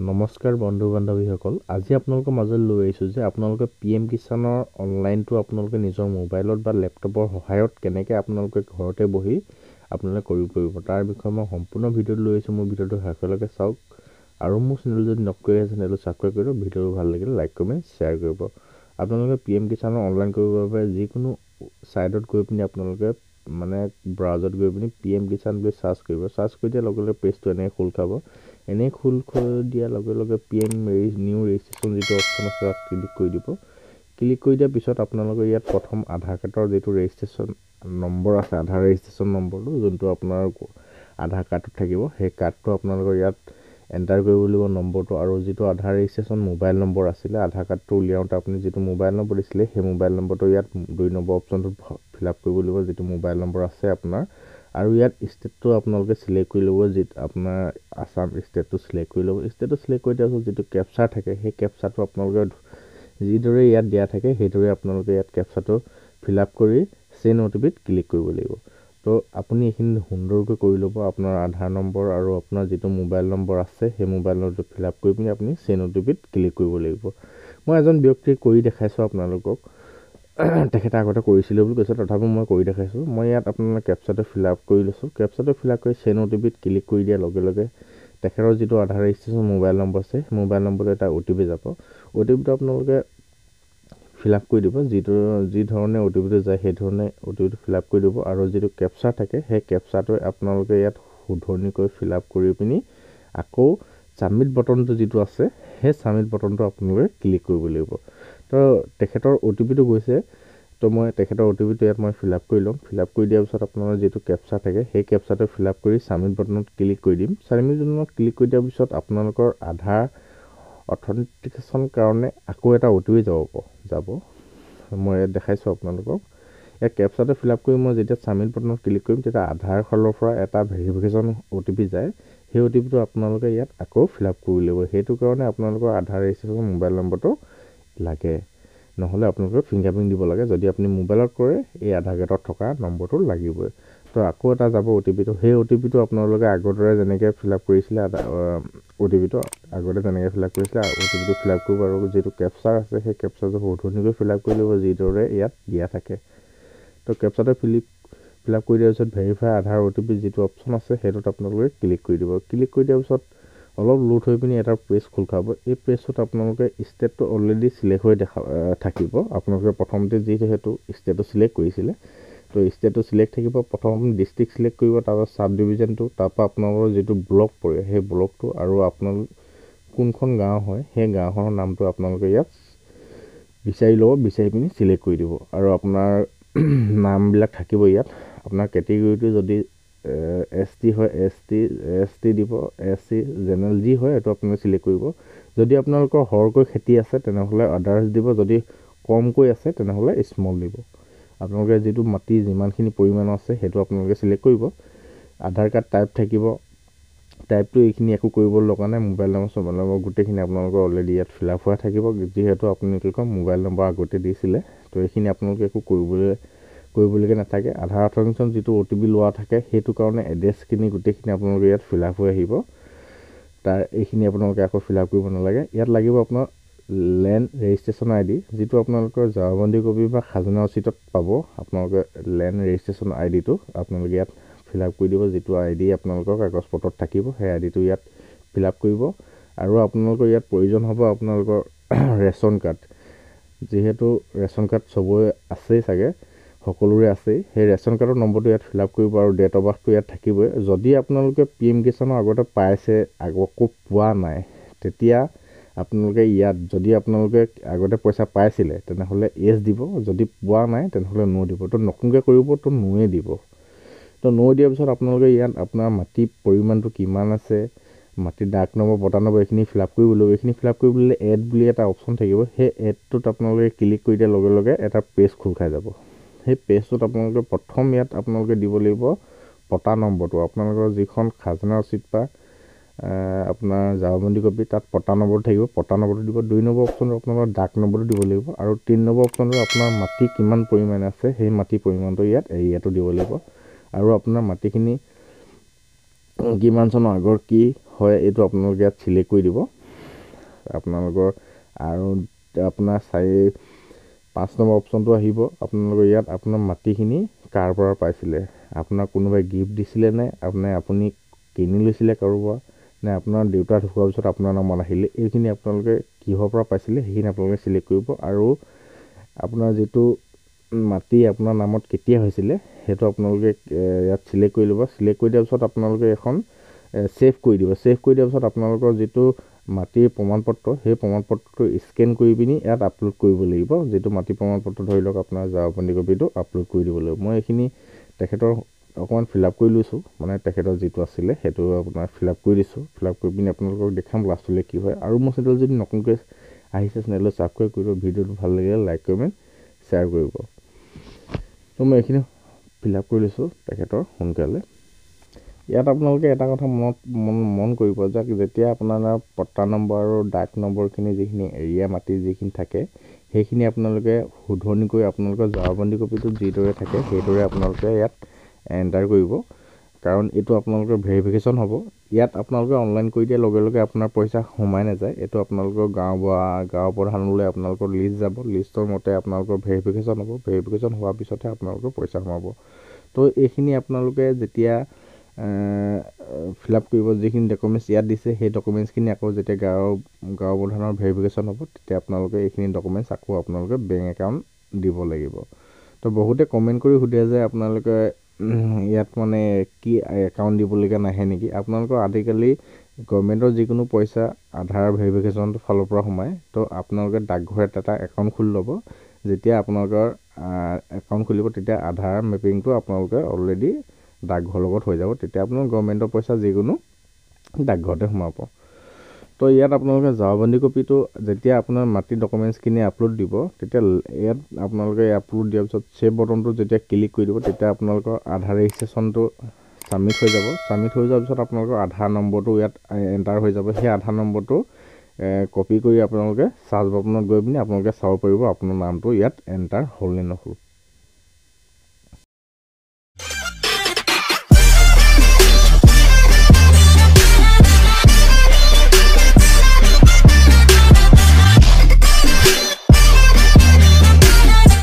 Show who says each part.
Speaker 1: নমস্কাৰ বন্ধু বান্ধৱীসকল আজি আপোনালোকৰ মাজত লৈ আহিছোঁ যে আপোনালোকে PM কিষাণৰ অনলাইনটো আপোনালোকে নিজৰ মোবাইলত বা লেপটপৰ সহায়ত কেনেকৈ আপোনালোকে ঘৰতে বহি আপোনালোকে কৰিব পাৰিব তাৰ বিষয়ে মই সম্পূৰ্ণ ভিডিঅ'টো লৈ আহিছোঁ। মোৰ ভিডিঅ'টো শেষলৈকে চাওক আৰু মোৰ চেনেল যদি নতুন আছে চেনেলটো ছাবস্ক্ৰাইব কৰিব, ভিডিঅ'টো ভাল লাগিলে লাইক কমেণ্ট শ্বেয়াৰ কৰিব। আপোনালোকে PM কিষাণৰ অনলাইন কৰিবৰ বাবে যিকোনো সাইটত গৈ পিনি আপোনালোকে ব্ৰাউজাৰত গৈ পিনি PM কিষাণ বুলি সাৰ্চ কৰিব। সাৰ্চ কৰি দিয়াৰ লগে লগে পেজটো এনেকৈ খোল খাব। এনেই খোল দিয়াৰ লগে লগে PM নিউ ৰেজিষ্ট্ৰেশ্যন যিটো অপশ্যন আছে তাত ক্লিক কৰি দিব। ক্লিক কৰি দিয়াৰ পিছত আপোনালোকে ইয়াত প্ৰথম আধাৰ কাৰ্ডৰ যিটো ৰেজিষ্ট্ৰেশ্যন নম্বৰ আছে, আধাৰ ৰেজিষ্ট্ৰেশ্যন নম্বৰটো যোনটো আপোনাৰ আধাৰ কাৰ্ডত থাকিব, সেই কাৰ্ডটো আপোনালোকৰ ইয়াত এণ্টাৰ কৰিব লাগিব নম্বৰটো। আৰু যিটো আধাৰ ৰেজিষ্ট্ৰেশ্যন মোবাইল নম্বৰ আছিলে, আধাৰ কাৰ্ডটো উলিয়াওঁতে আপুনি যিটো মোবাইল নম্বৰ দিছিলে সেই মোবাইল নম্বৰটো ইয়াত 2 নম্বৰ অপশ্যনটোত ফিল আপ কৰিব লাগিব, যিটো মোবাইল নম্বৰ আছে আপোনাৰ। আৰু ইয়াত ষ্টেটটো আপোনালোকে চিলেক্ট কৰি ল'ব, যিটো আপোনাৰ আসাম ষ্টেটটো চিলেক্ট কৰি ল'ব। ষ্টেটটো চিলেক্ট কৰি দিয়াৰ পিছত যিটো কেপচাৰ থাকে সেই কেপচাৰটো আপোনালোকে যিদৰে ইয়াত দিয়া থাকে সেইদৰে আপোনালোকে ইয়াত কেপচাৰটো ফিল আপ কৰি চেণ্ড OTPত ক্লিক কৰিব লাগিব। তো আপুনি এইখিনি সুন্দৰকৈ কৰি ল'ব। আপোনাৰ আধাৰ নম্বৰ আৰু আপোনাৰ যিটো মোবাইল নম্বৰ আছে সেই মোবাইল নম্বৰটো ফিল আপ কৰি পিনি আপুনি চেণ্ড OTPত ক্লিক কৰিব লাগিব। মই এজন ব্যক্তিক কৰি দেখাইছোঁ আপোনালোকক, তেখেতে আগতে কৰিছিলে বুলি কৈছে, তথাপিও মই কৰি দেখাইছোঁ। মই ইয়াত আপোনালোকে কেপচাৰটো ফিল আপ কৰি লৈছোঁ। কেপচাৰটো ফিল আপ কৰি চেণ্ড OTPত ক্লিক কৰি দিয়াৰ লগে লগে তেখেতৰ যিটো আধাৰ ৰেজিষ্ট্ৰেশ্যন মোবাইল নম্বৰ আছে সেই মোবাইল নম্বৰটো এটা OTP যাব। OTPটো আপোনালোকে ফিল আপ কৰি দিব, যি ধৰণে OTPটো যায় সেই ধৰণে OTPটো ফিল আপ কৰি দিব। আৰু যিটো কেপচাৰ থাকে সেই কেপচাৰটো আপোনালোকে ইয়াত শুধৰণিকৈ ফিল আপ কৰি পিনি আকৌ ছাবমিট বটনটো যিটো আছে সেই ছাবমিট বটনটো আপোনালোকে ক্লিক কৰিব লাগিব। তো তেখেতৰ OTPটো গৈছে, তো মই তেখেতৰ OTPটো ইয়াত মই ফিল আপ কৰি ল'ম। ফিল আপ কৰি দিয়াৰ পিছত আপোনাৰ যিটো কেপচাৰ থাকে সেই কেপচাৰটো ফিল আপ কৰি ছাবমিট বটনত ক্লিক কৰি দিম। ছাবমিট বটনত ক্লিক কৰি দিয়াৰ পিছত আপোনালোকৰ আধাৰ অথেণ্টিকেশ্যন কাৰণে আকৌ এটা OTP যাব। মই ইয়াত দেখাইছোঁ আপোনালোকক। ইয়াত কেপচাৰটো ফিল আপ কৰি মই যেতিয়া ছাবমিট বটনত ক্লিক কৰিম তেতিয়া আধাৰ ফালৰ পৰা এটা ভেৰিফিকেশ্যন OTP যায়। সেই OTPটো আপোনালোকে ইয়াত আকৌ ফিল আপ কৰি লাগিব। সেইটো কাৰণে আপোনালোকৰ আধাৰ ৰেজিষ্ট্ৰেশ্যন মোবাইল নম্বৰটো লাগে, নহ'লে আপোনালোকে ফিংগাৰপ্ৰিণ্ট দিব লাগে। যদি আপুনি মোবাইলত কৰে এই আধাৰ কাৰ্ডত থকা নম্বৰটো লাগিবই। তো আকৌ এটা যাব OTPটো, সেই OTPটো আপোনালোকে আগৰ দৰে যেনেকৈ ফিল আপ কৰিছিলে OTPটো আগতে তেনেকৈ ফিল আপ কৰিছিলে OTPটো ফিল আপ কৰিব। আৰু যিটো কেপচাৰ আছে সেই কেপচাৰটো শুধৰণিকৈ ফিল আপ কৰি ল'ব যিদৰে ইয়াত দিয়া থাকে। তো কেপচাৰটো ফিল আপ কৰি দিয়াৰ পিছত ভেৰিফাই আধাৰ OTP যিটো অপশ্যন আছে সেইটোত আপোনালোকে ক্লিক কৰি দিব। ক্লিক কৰি দিয়াৰ পিছত অলপ লোড হৈ পিনি এটা পেজ খোল খাব। এই পেজটোত আপোনালোকে ষ্টেটটো অলৰেডি চিলেক্ট হৈ থাকিব। আপোনালোকে প্ৰথমতে যিহেতু ষ্টেটটো চিলেক্ট কৰিছিলে, তো ষ্টেটটো চিলেক্ট থাকিব। প্ৰথম আপুনি ডিষ্ট্ৰিক্ট চিলেক্ট কৰিব, তাৰপৰা ছাব ডিভিজনটো, তাৰপৰা আপোনালোকৰ যিটো ব্লক পৰে সেই ব্লকটো, আৰু আপোনালোক কোনখন গাঁও হয় সেই গাঁওখনৰ নামটো আপোনালোকে ইয়াত বিচাৰি ল'ব। বিচাৰি পিনি চিলেক্ট কৰি দিব। আৰু আপোনাৰ নামবিলাক থাকিব ইয়াত। আপোনাৰ কেটেগৰীটো যদি ST হয় ST দিব, SC জেনেৰেল যি হয় সেইটো আপোনালোকে চিলেক্ট কৰিব। যদি আপোনালোকৰ সৰহকৈ খেতি আছে তেনেহ'লে আদাৰ্ছ দিব, যদি কমকৈ আছে তেনেহ'লে স্মল দিব। আপোনালোকে যিটো মাটি যিমানখিনি পৰিমাণৰ আছে সেইটো আপোনালোকে চিলেক্ট কৰিব। আধাৰ কাৰ্ড টাইপ থাকিব, টাইপটো এইখিনি একো কৰিব লগা নাই। মোবাইল নম্বৰ গোটেইখিনি আপোনালোকৰ অলৰেডি ইয়াত ফিল আপ হোৱা থাকিব, যিহেতু আপোনালোকৰ মোবাইল নম্বৰ আগতে দিছিলে। তো এইখিনি আপোনালোকে একো কৰিবলগীয়া নাথাকে। আধাৰ অথেণ্টিকেশ্যন যিটো OTP লোৱা থাকে সেইটো কাৰণে এড্ৰেছখিনি গোটেইখিনি আপোনালোকে ইয়াত ফিল আপ হৈ আহিব। এইখিনি আপোনালোকে আকৌ ফিল আপ কৰিব নালাগে। ইয়াত লাগিব আপোনাৰ লেণ্ড ৰেজিষ্ট্ৰেশ্যন ID, যিটো আপোনালোকৰ জমাবন্দী কপি বা খাজনা ৰচিদত পাব। আপোনালোকে লেণ্ড ৰেজিষ্ট্ৰেশ্যন IDটো আপোনালোকে ইয়াত ফিল আপ কৰি দিব। যিটো ID আপোনালোকৰ কাগজ পত্ৰত থাকিব সেই IDটো ইয়াত ফিল আপ কৰিব। আৰু আপোনালোকৰ ইয়াত প্ৰয়োজন হ'ব আপোনালোকৰ ৰেচন কাৰ্ড, যিহেতু ৰেচন কাৰ্ড চবৰে আছেই চাগে, সকলোৰে আছেই। সেই ৰেচন কাৰ্ডৰ নম্বৰটো ইয়াত ফিল আপ কৰিব আৰু ডেট অফ বাৰ্থটো ইয়াত থাকিবই। যদি আপোনালোকে PM কিষাণৰ আগতে পাইছে আকৌ পোৱা নাই, তেতিয়া আপোনালোকে ইয়াত যদি আপোনালোকে আগতে পইচা পাইছিলে তেনেহ'লে yes দিব, যদি পোৱা নাই তেনেহ'লে no দিব। তো নতুনকৈ কৰিব তো নোৱে দিব। তো no দিয়াৰ পিছত আপোনালোকে ইয়াত আপোনাৰ মাটিৰ পৰিমাণটো কিমান আছে, মাটিৰ ডাক নম্বৰ পটা নম্বৰ এইখিনি ফিল আপ কৰিব লাগিব। এইখিনি ফিল আপ কৰিবলৈ এড বুলি এটা অপশ্যন থাকিব। সেই এডটোত আপোনালোকে ক্লিক কৰি দিয়াৰ লগে লগে এটা পেজ খোল খাই যাব। সেই পেজটোত আপোনালোকে প্ৰথম ইয়াত আপোনালোকে দিব লাগিব পটা নম্বৰটো। আপোনালোকৰ যিখন খাজনা ৰচিদ বা আপোনাৰ জমাবন্দী কপি তাত পটা নম্বৰ থাকিব, পটা নম্বৰটো দিব। 2 নম্বৰ অপশ্যনটো আপোনালোকৰ ডাক নম্বৰটো দিব লাগিব। আৰু 3 নম্বৰ অপশ্যনটো আপোনাৰ মাটি কিমান পৰিমাণে আছে সেই মাটিৰ পৰিমাণটো ইয়াত এৰিয়াটো দিব লাগিব। আৰু আপোনাৰ মাটিখিনি কিমান চনৰ আগৰ কি হয় এইটো আপোনালোকে ইয়াত চিলেক্ট কৰি দিব। আপোনালোকৰ আৰু আপোনাৰ 5 নম্বৰ অপশ্যনটো আহিব। আপোনালোকৰ ইয়াত আপোনাৰ মাটিখিনি কাৰ পৰা পাইছিলে, আপোনাৰ কোনোবাই গিফ্ট দিছিলে নে আপুনি কিনি লৈছিলে কাৰোবাৰ, নে আপোনাৰ দেউতা ঢুকোৱাৰ পিছত আপোনাৰ নামত আহিলে, এইখিনি আপোনালোকে কিহৰ পৰা পাইছিলে সেইখিনি আপোনালোকে চিলেক্ট কৰিব। আৰু আপোনাৰ যিটো মাটি আপোনাৰ নামত কেতিয়া হৈছিলে সেইটো আপোনালোকে ইয়াত চিলেক্ট কৰি ল'ব। চিলেক্ট কৰি দিয়াৰ পিছত আপোনালোকে এখন ছেভ কৰি দিব। ছেভ কৰি দিয়াৰ পিছত আপোনালোকৰ যিটো মাটিৰ প্ৰমাণপত্ৰ, সেই প্ৰমাণপত্ৰটো স্কেন কৰি পিনি ইয়াত আপলোড কৰিব লাগিব। যিটো মাটি প্ৰমাণপত্ৰ ধৰি লওক আপোনাৰ জাবন্দী কপিটো আপলোড কৰি দিব লাগিব। মই এইখিনি তেখেতৰ অকণমান ফিল আপ কৰি লৈছোঁ, মানে তেখেতৰ যিটো আছিলে সেইটো আপোনাৰ ফিল আপ কৰি দিছোঁ। ফিল আপ কৰি পিনি আপোনালোকক দেখাম লাষ্টলৈ কি হয়। আৰু মোৰ চেনেল যদি নতুনকৈ আহিছে চেনেলটো ছাবস্ক্ৰাইব কৰিব, ভিডিঅ'টো ভাল লাগিলে লাইক কমেণ্ট শ্বেয়াৰ কৰিব। ত' মই এইখিনি ফিল আপ কৰি লৈছোঁ তেখেতৰ সোনকালে। ইয়াত আপোনালোকে এটা কথা মন কৰিব যে যেতিয়া আপোনাৰ পট্টা নম্বৰ আৰু ডাক নম্বৰখিনি যিখিনি এৰিয়া মাটি যিখিনি থাকে সেইখিনি আপোনালোকে শুধৰণি কৰি আপোনালোকৰ জাবন্দী কপিটোত যিদৰে থাকে সেইদৰে আপোনালোকে ইয়াত এণ্টাৰ কৰিব। কাৰণ এইটো আপোনালোকৰ ভেৰিফিকেশ্যন হ'ব। ইয়াত আপোনালোকে অনলাইন কৰি দিয়াৰ লগে লগে আপোনাৰ পইচা সোমাই নাযায়। এইটো আপোনালোকৰ গাঁও প্ৰধানলৈ আপোনালোকৰ লিষ্ট যাব। লিষ্টৰ মতে আপোনালোকৰ ভেৰিফিকেশ্যন হ'ব। ভেৰিফিকেশ্যন হোৱাৰ পিছতহে আপোনালোকৰ পইচা সোমাব। তো এইখিনি আপোনালোকে যেতিয়া ফিল আপ কৰিব, যিখিনি ডকুমেণ্টছ ইয়াত দিছে সেই ডকুমেণ্টছখিনি আকৌ যেতিয়া গাঁও প্ৰধানৰ ভেৰিফিকেশ্যন হ'ব তেতিয়া আপোনালোকে এইখিনি ডকুমেণ্টছ আকৌ আপোনালোকে বেংক একাউণ্ট দিব লাগিব। তো বহুতে কমেণ্ট কৰি সোধে যে আপোনালোকে ইয়াত মানে কি একাউণ্ট দিবলগীয়া নাহে নেকি। আপোনালোকৰ আজিকালি গভৰ্ণমেণ্টৰ যিকোনো পইচা আধাৰ ভেৰিফিকেশ্যনৰ ফালৰ পৰা সোমায়। তো আপোনালোকে ডাকঘৰত এটা একাউণ্ট খুলি ল'ব। যেতিয়া আপোনালোকৰ একাউণ্ট খুলিব তেতিয়া আধাৰ মেপিংটো আপোনালোকে অলৰেডি ডাকঘৰৰ লগত হৈ যাব। তেতিয়া আপোনাৰ গভৰ্ণমেণ্টৰ পইচা যিকোনো ডাকঘৰতে সোমাব। তো ইয়াত আপোনালোকে জাবন্দী কপিটো যেতিয়া আপোনাৰ মাটি ডকুমেণ্টছখিনি আপলোড দিব তেতিয়া ইয়াত আপোনালোকে আপলোড দিয়াৰ পিছত ছেভ বটনটো যেতিয়া ক্লিক কৰি দিব তেতিয়া আপোনালোকৰ আধাৰ ৰেজিষ্ট্ৰেশ্যনটো ছাবমিট হৈ যাব। ছাবমিট হৈ যোৱাৰ পিছত আপোনালোকৰ আধাৰ নম্বৰটো ইয়াত এণ্টাৰ হৈ যাব। সেই আধাৰ নম্বৰটো কপি কৰি আপোনালোকে চাৰ্চ বাটনত গৈ পিনি আপোনালোকে চাব পাৰিব আপোনাৰ নামটো ইয়াত এণ্টাৰ হ'ল নে নহ'ল।